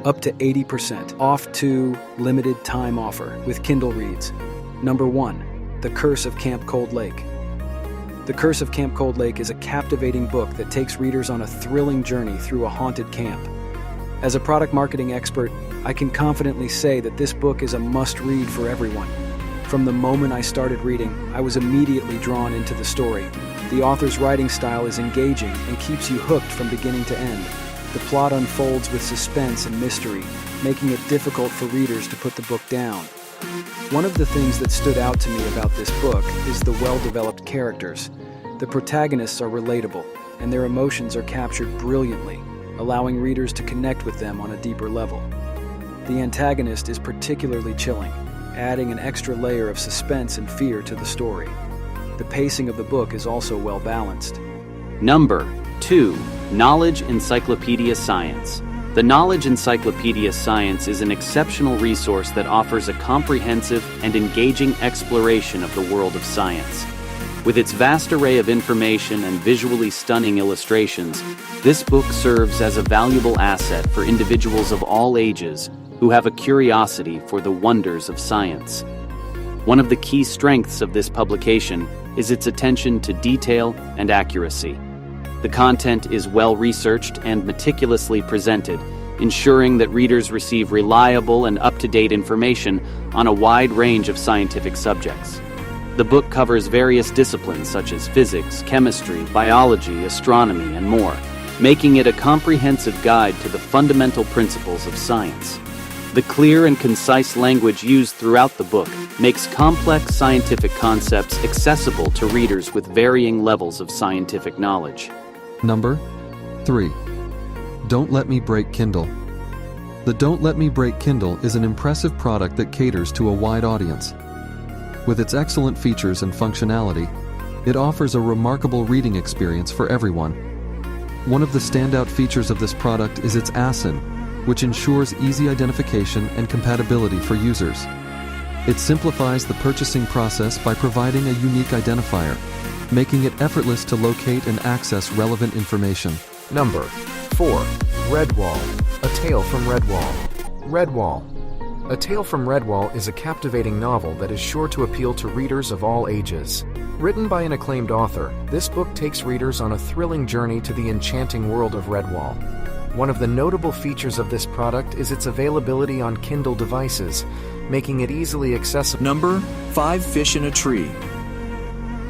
up to 80% off to limited time offer with Kindle Reads. Number 1, The Curse of Camp Cold Lake. The Curse of Camp Cold Lake is a captivating book that takes readers on a thrilling journey through a haunted camp. As a product marketing expert, I can confidently say that this book is a must-read for everyone. From the moment I started reading, I was immediately drawn into the story. The author's writing style is engaging and keeps you hooked from beginning to end. The plot unfolds with suspense and mystery, making it difficult for readers to put the book down. One of the things that stood out to me about this book is the well-developed characters. The protagonists are relatable, and their emotions are captured brilliantly, allowing readers to connect with them on a deeper level. The antagonist is particularly chilling, adding an extra layer of suspense and fear to the story. The pacing of the book is also well balanced. Number 2, Knowledge Encyclopedia Science. The Knowledge Encyclopedia Science is an exceptional resource that offers a comprehensive and engaging exploration of the world of science. With its vast array of information and visually stunning illustrations, this book serves as a valuable asset for individuals of all ages who have a curiosity for the wonders of science. One of the key strengths of this publication is its attention to detail and accuracy. The content is well-researched and meticulously presented, ensuring that readers receive reliable and up-to-date information on a wide range of scientific subjects. The book covers various disciplines such as physics, chemistry, biology, astronomy, and more, making it a comprehensive guide to the fundamental principles of science. The clear and concise language used throughout the book makes complex scientific concepts accessible to readers with varying levels of scientific knowledge. Number 3. Don't Let Me Break Kindle. The Don't Let Me Break Kindle is an impressive product that caters to a wide audience. With its excellent features and functionality, it offers a remarkable reading experience for everyone. One of the standout features of this product is its ASIN, which ensures easy identification and compatibility for users. It simplifies the purchasing process by providing a unique identifier, making it effortless to locate and access relevant information. Number 4. Redwall, A Tale from Redwall. Redwall. A Tale from Redwall is a captivating novel that is sure to appeal to readers of all ages. Written by an acclaimed author, this book takes readers on a thrilling journey to the enchanting world of Redwall. One of the notable features of this product is its availability on Kindle devices, making it easily accessible. Number 5. Fish in a Tree.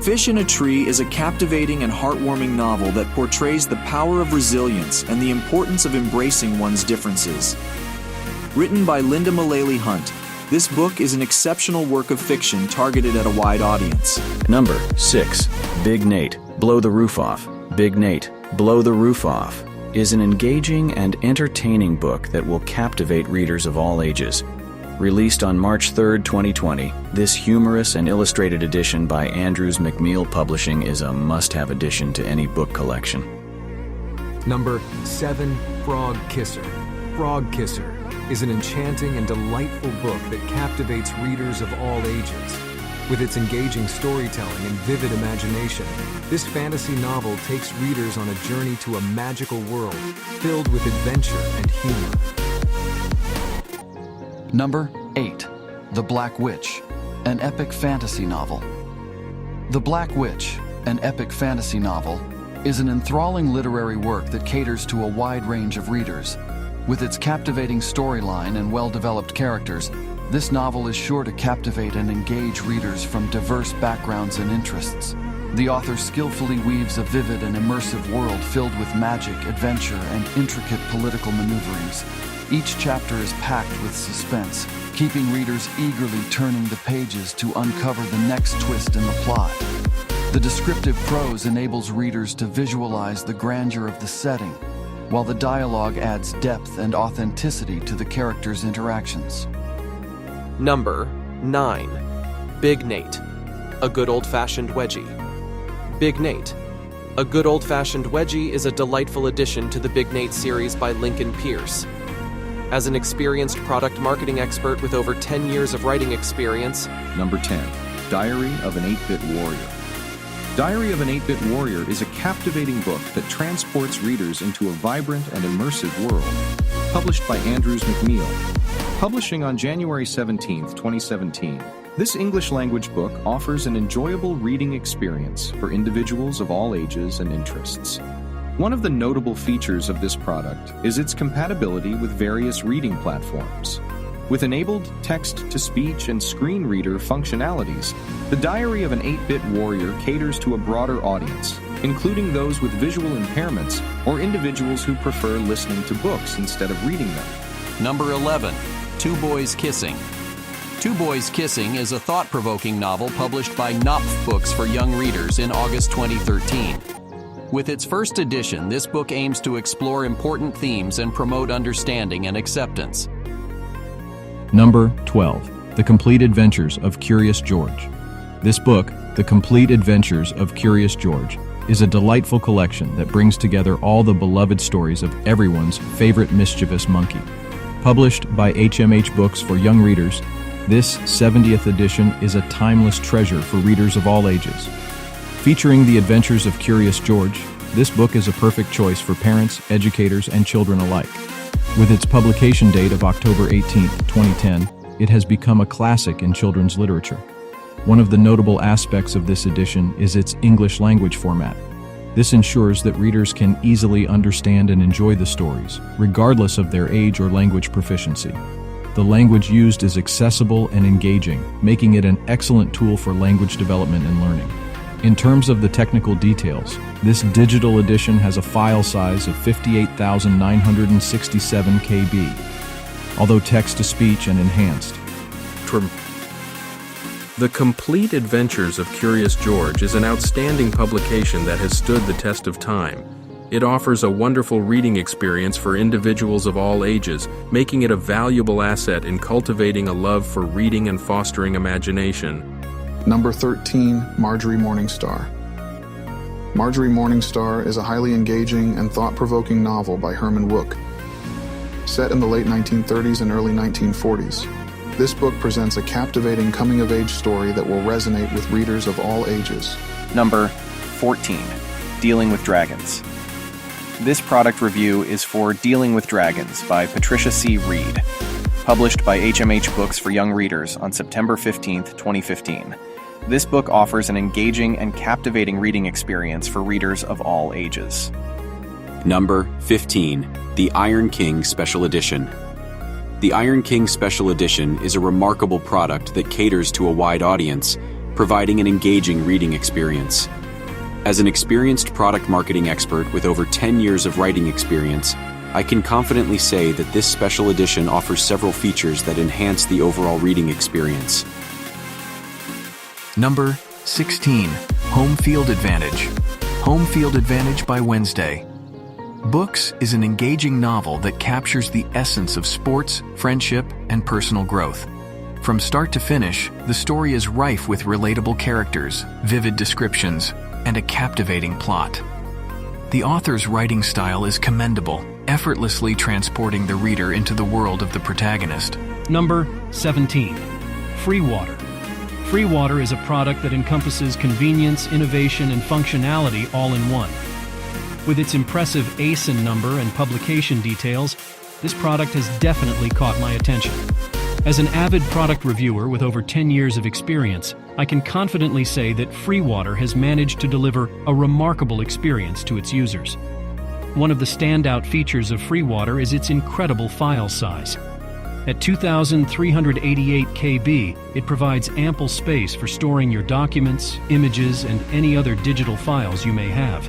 Fish in a Tree is a captivating and heartwarming novel that portrays the power of resilience and the importance of embracing one's differences. Written by Linda Mullally Hunt, this book is an exceptional work of fiction targeted at a wide audience. Number 6. Big Nate, Blow the Roof Off. Big Nate, Blow the Roof Off is an engaging and entertaining book that will captivate readers of all ages. Released on March 3, 2020, this humorous and illustrated edition by Andrews McMeel Publishing is a must-have addition to any book collection. Number 7. Frog Kisser. Frog Kisser is an enchanting and delightful book that captivates readers of all ages. With its engaging storytelling and vivid imagination, this fantasy novel takes readers on a journey to a magical world filled with adventure and humor. Number 8. The Black Witch, an epic fantasy novel. The Black Witch, an epic fantasy novel, is an enthralling literary work that caters to a wide range of readers. With its captivating storyline and well-developed characters, this novel is sure to captivate and engage readers from diverse backgrounds and interests. The author skillfully weaves a vivid and immersive world filled with magic, adventure, and intricate political maneuverings. Each chapter is packed with suspense, keeping readers eagerly turning the pages to uncover the next twist in the plot. The descriptive prose enables readers to visualize the grandeur of the setting, while the dialogue adds depth and authenticity to the characters' interactions. Number 9. Big Nate, A Good Old-Fashioned Wedgie. Big Nate. A Good Old-Fashioned Wedgie is a delightful addition to the Big Nate series by Lincoln Pierce. As an experienced product marketing expert with over 10 years of writing experience. Number 10. Diary of an 8-Bit Warrior. Diary of an 8-Bit Warrior is a captivating book that transports readers into a vibrant and immersive world. Published by Andrews McNeill. Publishing on January 17, 2017. This English-language book offers an enjoyable reading experience for individuals of all ages and interests. One of the notable features of this product is its compatibility with various reading platforms. With enabled text-to-speech and screen reader functionalities, the Diary of an 8-Bit Warrior caters to a broader audience, including those with visual impairments or individuals who prefer listening to books instead of reading them. Number 11. Two Boys Kissing. Two Boys Kissing is a thought-provoking novel published by Knopf Books for young readers in August 2013. With its first edition, this book aims to explore important themes and promote understanding and acceptance. Number 12. The Complete Adventures of Curious George. This book, The Complete Adventures of Curious George, is a delightful collection that brings together all the beloved stories of everyone's favorite mischievous monkey. Published by HMH Books for young readers, this 70th edition is a timeless treasure for readers of all ages. Featuring the adventures of Curious George, this book is a perfect choice for parents, educators, and children alike. With its publication date of October 18, 2010, it has become a classic in children's literature. One of the notable aspects of this edition is its English language format. This ensures that readers can easily understand and enjoy the stories, regardless of their age or language proficiency. The language used is accessible and engaging, making it an excellent tool for language development and learning. In terms of the technical details, this digital edition has a file size of 58,967 KB, although text-to-speech and enhanced. The Complete Adventures of Curious George is an outstanding publication that has stood the test of time. It offers a wonderful reading experience for individuals of all ages, making it a valuable asset in cultivating a love for reading and fostering imagination. Number 13, Marjorie Morningstar. Marjorie Morningstar is a highly engaging and thought-provoking novel by Herman Wouk. Set in the late 1930s and early 1940s, this book presents a captivating coming-of-age story that will resonate with readers of all ages. Number 14, Dealing with Dragons. This product review is for Dealing with Dragons by Patricia C. Reed, published by HMH Books for young readers on September 15, 2015. This book offers an engaging and captivating reading experience for readers of all ages. Number 15, The Iron King Special Edition. The Iron King Special Edition is a remarkable product that caters to a wide audience, providing an engaging reading experience. As an experienced product marketing expert with over 10 years of writing experience, I can confidently say that this special edition offers several features that enhance the overall reading experience. Number 16. Home Field Advantage. Home Field Advantage by Wednesday. Books is an engaging novel that captures the essence of sports, friendship, and personal growth. From start to finish, the story is rife with relatable characters, vivid descriptions, and a captivating plot. The author's writing style is commendable, effortlessly transporting the reader into the world of the protagonist. Number 17. Free Water. Free Water is a product that encompasses convenience, innovation, and functionality all in one. With its impressive ASIN number and publication details, this product has definitely caught my attention. As an avid product reviewer with over 10 years of experience, I can confidently say that Free Water has managed to deliver a remarkable experience to its users. One of the standout features of Free Water is its incredible file size. At 2,388 KB, it provides ample space for storing your documents, images, and any other digital files you may have.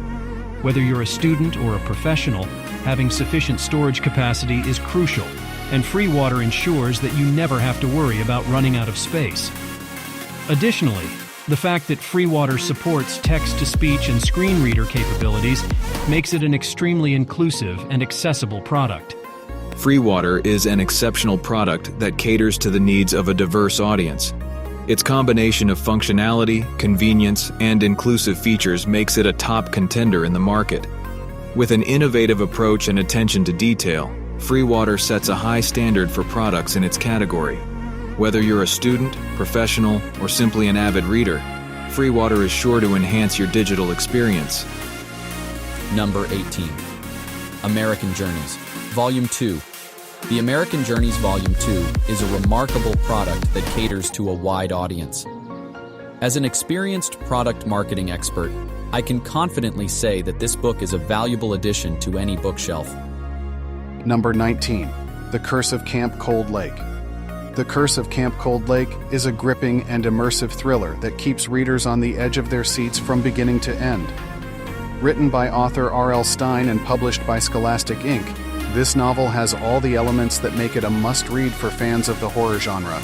Whether you're a student or a professional, having sufficient storage capacity is crucial, and Free Water ensures that you never have to worry about running out of space. Additionally, the fact that Free Water supports text-to-speech and screen reader capabilities makes it an extremely inclusive and accessible product. Free Water is an exceptional product that caters to the needs of a diverse audience. Its combination of functionality, convenience, and inclusive features makes it a top contender in the market. With an innovative approach and attention to detail, Free Water sets a high standard for products in its category. Whether you're a student, professional, or simply an avid reader, free water is sure to enhance your digital experience. Number 18. American Journeys, Volume 2. The American Journeys Volume 2 is a remarkable product that caters to a wide audience. As an experienced product marketing expert, I can confidently say that this book is a valuable addition to any bookshelf. Number 19. The Curse of Camp Cold Lake. The Curse of Camp Cold Lake is a gripping and immersive thriller that keeps readers on the edge of their seats from beginning to end. Written by author R.L. Stine and published by Scholastic Inc., this novel has all the elements that make it a must-read for fans of the horror genre.